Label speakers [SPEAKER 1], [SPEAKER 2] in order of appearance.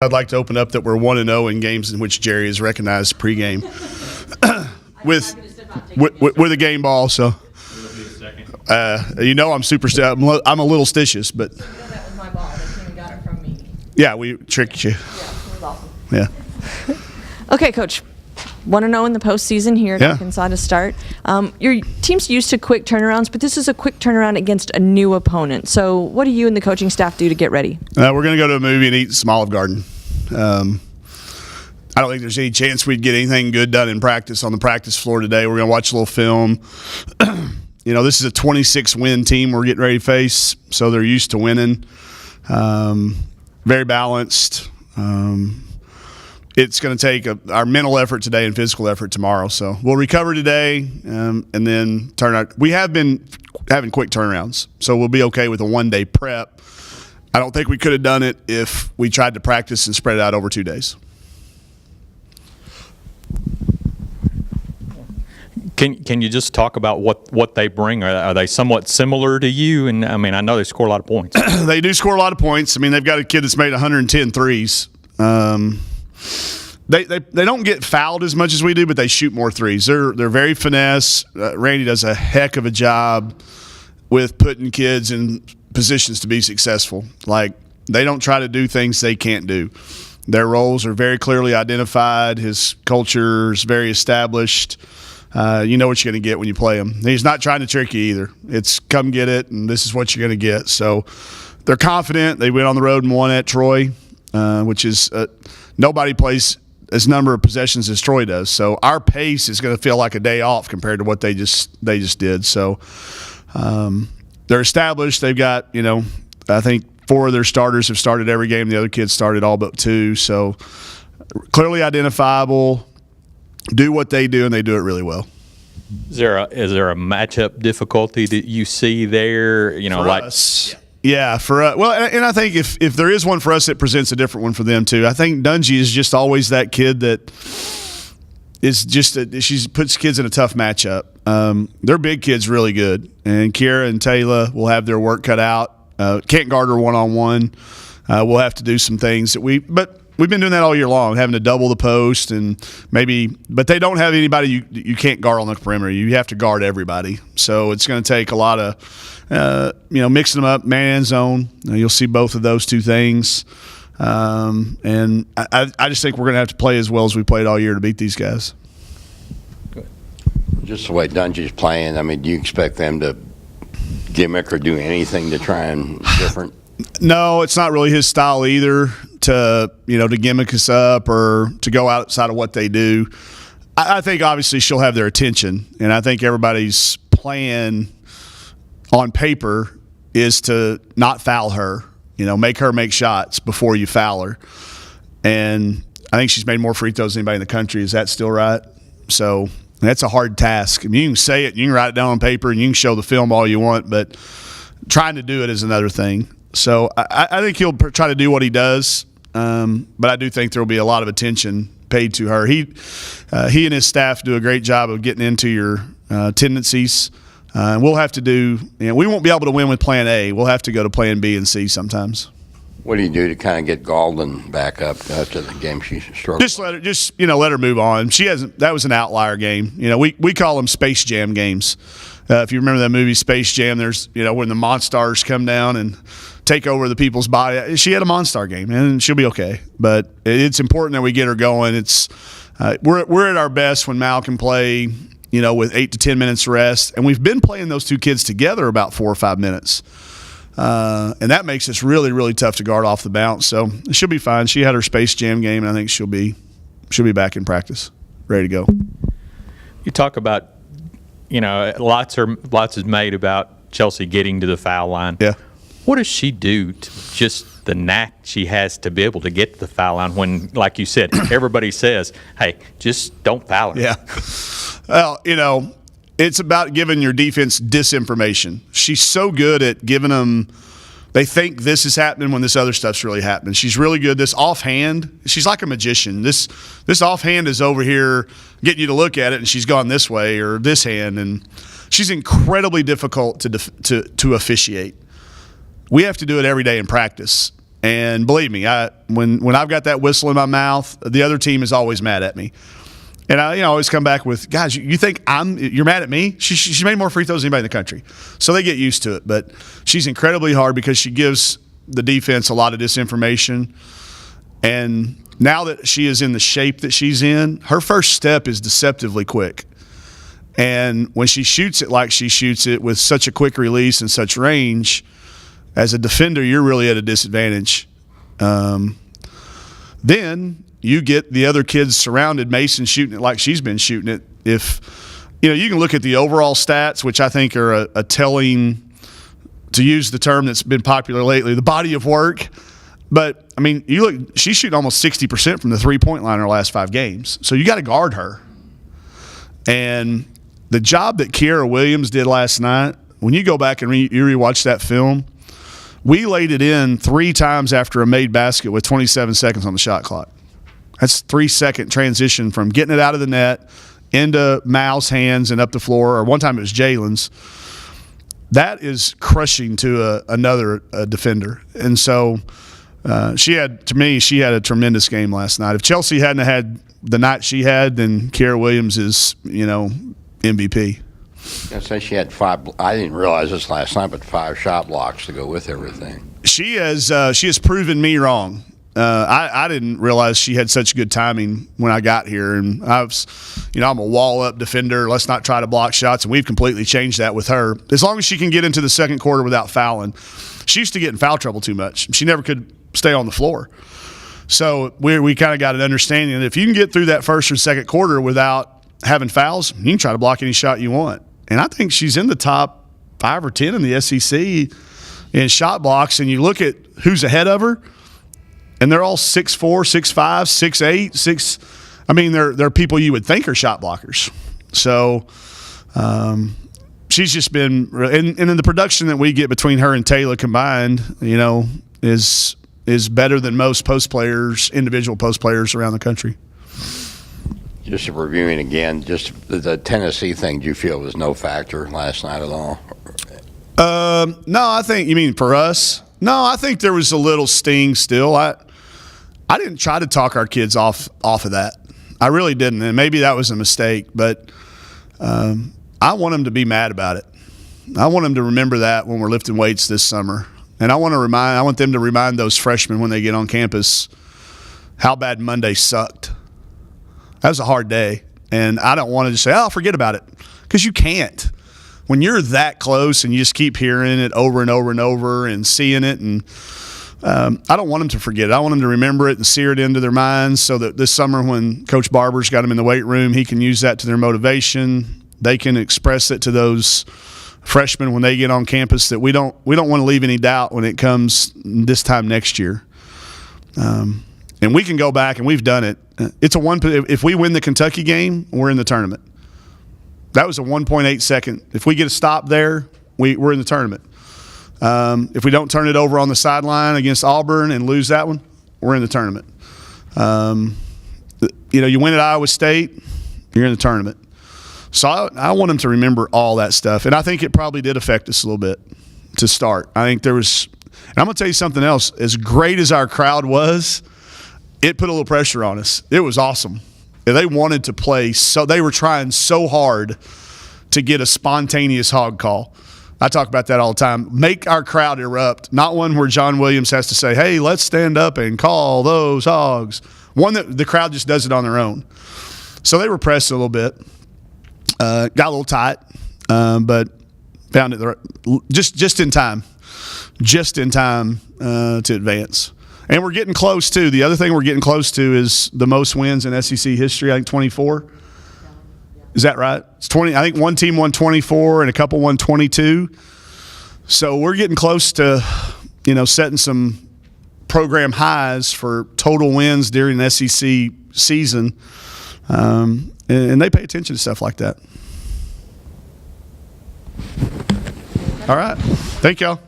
[SPEAKER 1] I'd like to open up that we're 1-0 in games in which Jerry is recognized pregame with a game ball. So, I'm super. I'm a little stitious, but
[SPEAKER 2] that was my ball. They came and got it from me.
[SPEAKER 1] Yeah, we tricked you.
[SPEAKER 2] Yeah, it was awesome.
[SPEAKER 1] Yeah.
[SPEAKER 2] Okay, Coach. 1-0 in the postseason here at Arkansas to start. Your team's used to quick turnarounds, but this is a quick turnaround against a new opponent. So what do you and the coaching staff do to get ready?
[SPEAKER 1] We're going to go to a movie and eat some Olive Garden. I don't think there's any chance we'd get anything good done in practice on the practice floor today. We're going to watch a little film. This is a 26-win team we're getting ready to face, so they're used to winning. Very balanced. It's going to take our mental effort today and physical effort tomorrow. So we'll recover today and then turn out. We have been having quick turnarounds, so we'll be okay with a one-day prep. I don't think we could have done it if we tried to practice and spread it out over 2 days.
[SPEAKER 3] Can you just talk about what they bring? Are they somewhat similar to you? And I mean, I know they score a lot of points.
[SPEAKER 1] They do score a lot of points. I mean, they've got a kid that's made 110 threes. They don't get fouled as much as we do, but they shoot more threes. They're very finesse. Randy does a heck of a job with putting kids in positions to be successful. Like, they don't try to do things they can't do. Their roles are very clearly identified. His culture is very established. You know what you're going to get when you play him. He's not trying to trick you either. It's come get it, and this is what you're going to get. So they're confident. They went on the road and won at Troy, which is nobody plays as number of possessions as Troy does. So our pace is going to feel like a day off compared to what they just did. So they're established. They've got, I think 4 of their starters have started every game. The other kids started all but 2. So clearly identifiable, do what they do, and they do it really well.
[SPEAKER 3] Is there a matchup difficulty that you see there?
[SPEAKER 1] For us. Yeah, for us. Well, and I think if there is one for us, it presents a different one for them too. I think Dungy is just always that kid that is she puts kids in a tough matchup. Their big kid's really good, and Kiara and Taylor will have their work cut out. Can't guard her one-on-one. We'll have to do some things but we've been doing that all year long, having to double the post but they don't have anybody you can't guard on the perimeter. You have to guard everybody. So it's going to take a lot of, mixing them up, man and zone. You'll see both of those two things. And I just think we're going to have to play as well as we played all year to beat these guys.
[SPEAKER 4] Just the way Dungy's playing, I mean, do you expect them to gimmick or do anything to try and different?
[SPEAKER 1] No, it's not really his style either to gimmick us up or to go outside of what they do. I think obviously she'll have their attention, and I think everybody's plan on paper is to not foul her, make her make shots before you foul her. And I think she's made more free throws than anybody in the country. Is that still right? So that's a hard task. I mean, you can say it, you can write it down on paper, and you can show the film all you want, but trying to do it is another thing. So I think he'll try to do what he does, but I do think there will be a lot of attention paid to her. He and his staff do a great job of getting into your tendencies. And we'll have to do we won't be able to win with plan A. We'll have to go to plan B and C sometimes.
[SPEAKER 4] What do you do to kind of get Galden back up after the game she struggled?
[SPEAKER 1] Let her move on. That was an outlier game. We call them Space Jam games. If you remember that movie Space Jam, there's when the Monstars come down and take over the people's body. She had a Monstar game, and she'll be okay. But it's important that we get her going. It's we're at our best when Mal can play, with 8 to 10 minutes rest, and we've been playing those two kids together about 4 or 5 minutes, and that makes us really, really tough to guard off the bounce. So she'll be fine. She had her Space Jam game, and I think she'll be back in practice, ready to go.
[SPEAKER 3] You talk about, lots is made about Chelsea getting to the foul line.
[SPEAKER 1] Yeah.
[SPEAKER 3] What does she do to just the knack she has to be able to get to the foul line when, like you said, everybody says, hey, just don't foul her?
[SPEAKER 1] Yeah. Well, it's about giving your defense disinformation. She's so good at giving them – they think this is happening when this other stuff's really happening. She's really good. This offhand, she's like a magician. This offhand is over here getting you to look at it, and she's gone this way or this hand, and she's incredibly difficult to officiate. We have to do it every day in practice. And believe me, when I've got that whistle in my mouth, the other team is always mad at me. And I always come back with, guys, you think you're mad at me? She made more free throws than anybody in the country. So they get used to it. But she's incredibly hard because she gives the defense a lot of disinformation. And now that she is in the shape that she's in, her first step is deceptively quick. And when she shoots it like she shoots it with such a quick release and such range, as a defender, you're really at a disadvantage. Then you get the other kids surrounded, Mason shooting it like she's been shooting it. If you can look at the overall stats, which I think are a telling, to use the term that's been popular lately, the body of work. But I mean, you look, she's shooting almost 60% from the 3-point line in her last 5 games. So you got to guard her. And the job that Kiara Williams did last night, when you go back and you rewatch that film, we laid it in 3 times after a made basket with 27 seconds on the shot clock. That's 3-second transition from getting it out of the net into Mal's hands and up the floor, or one time it was Jalen's. That is crushing to another defender. And so she had a tremendous game last night. If Chelsea hadn't had the night she had, then Kiara Williams is, MVP.
[SPEAKER 4] I say she had 5. I didn't realize this last night, but 5 shot blocks to go with everything.
[SPEAKER 1] She has proven me wrong. I didn't realize she had such good timing when I got here, and I'm a wall up defender. Let's not try to block shots, and we've completely changed that with her. As long as she can get into the second quarter without fouling. She used to get in foul trouble too much. She never could stay on the floor. So we kind of got an understanding that if you can get through that first or second quarter without having fouls, you can try to block any shot you want. And I think she's in the top 5 or 10 in the SEC in shot blocks. And you look at who's ahead of her, and they're all 6'4", 6'5", 6'8", 6. I mean, they're people you would think are shot blockers. So she's just been, and then the production that we get between her and Taylor combined, is better than most individual post players around the country.
[SPEAKER 4] Just reviewing again, just the Tennessee thing, do you feel was no factor last night at all?
[SPEAKER 1] No, I think, you mean for us? No, I think there was a little sting still. I didn't try to talk our kids off of that. I really didn't, and maybe that was a mistake, but I want them to be mad about it. I want them to remember that when we're lifting weights this summer. And I want them to remind those freshmen when they get on campus how bad Monday sucked. That was a hard day, and I don't want to just say, forget about it, because you can't. When you're that close and you just keep hearing it over and over and over and seeing it, and I don't want them to forget it. I want them to remember it and sear it into their minds so that this summer when Coach Barber's got them in the weight room, he can use that to their motivation. They can express it to those freshmen when they get on campus that we don't want to leave any doubt when it comes this time next year. And we can go back, and we've done it. If we win the Kentucky game, we're in the tournament. That was a 1.8 second. If we get a stop there, we're in the tournament. If we don't turn it over on the sideline against Auburn and lose that one, we're in the tournament. You win at Iowa State, you're in the tournament. So I want them to remember all that stuff. And I think it probably did affect us a little bit to start. I think there was – and I'm going to tell you something else. As great as our crowd was, it put a little pressure on us. It was awesome. They wanted to play, so they were trying so hard to get a spontaneous hog call. I talk about that all the time. Make our crowd erupt, not one where John Williams has to say, hey, let's stand up and call those hogs. One that the crowd just does it on their own. So they were pressed a little bit. Got a little tight, but found it just in time. Just in time to advance. And we're getting close, too. The other thing we're getting close to is the most wins in SEC history, I think 24. Is that right? It's 20. I think one team won 24 and a couple won 22. So we're getting close to, setting some program highs for total wins during the SEC season. And they pay attention to stuff like that. All right. Thank y'all.